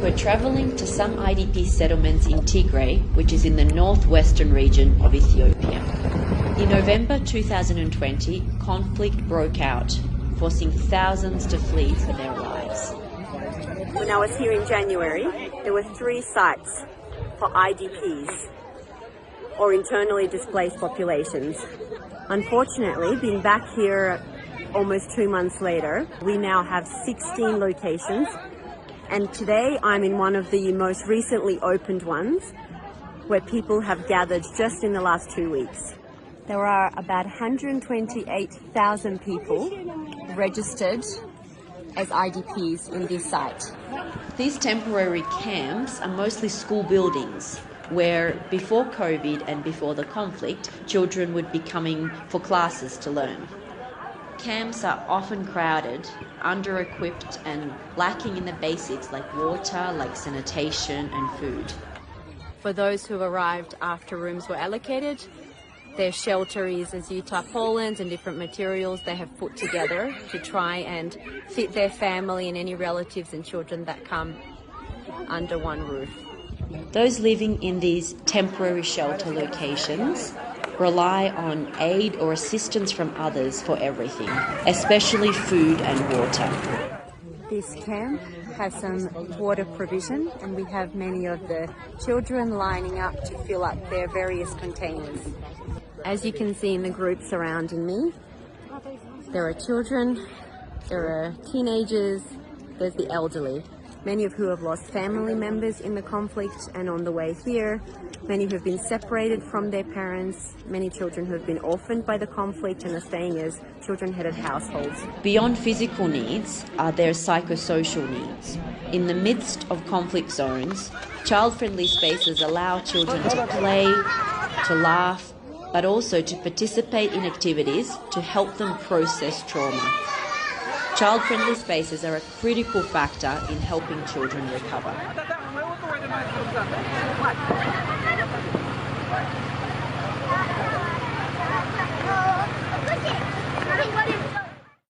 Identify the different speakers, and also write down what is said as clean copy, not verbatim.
Speaker 1: We're travelling to some IDP settlements in Tigray, which is in the northwestern region of Ethiopia. In November 2020, conflict broke out, forcing thousands to flee for their lives.
Speaker 2: When I was here in January, there were 3 sites for IDPs, or internally displaced populations. Unfortunately, being back here almost 2 months later, we now have 16 locations, and today I'm in one of the most recently opened ones where people have gathered just in the last 2 weeks. There are about 128,000 people registered as IDPs in this site.
Speaker 1: These temporary camps are mostly school buildings where before COVID and before the conflict, children would be coming for classes to learn. Camps are often crowded, under-equipped and lacking in the basics like water, like sanitation and food.
Speaker 2: For those who arrived after rooms were allocated, their shelter is azure tarpaulins and different materials they have put together to try and fit their family and any relatives and children that come under one roof.
Speaker 1: Those living in these temporary shelter locations rely on aid or assistance from others for everything, especially food and water.
Speaker 2: This camp has some water provision, and we have many of the children lining up to fill up their various containers. As you can see in the group surrounding me, there are children, there are teenagers, there's the elderly, many of who have lost family members in the conflict and on the way here, many who have been separated from their parents, many children who have been orphaned by the conflict and are staying as children-headed households.
Speaker 1: Beyond physical needs are their psychosocial needs. In the midst of conflict zones, child-friendly spaces allow children to play, to laugh, but also to participate in activities to help them process trauma. Child-friendly spaces are a critical factor in helping children recover.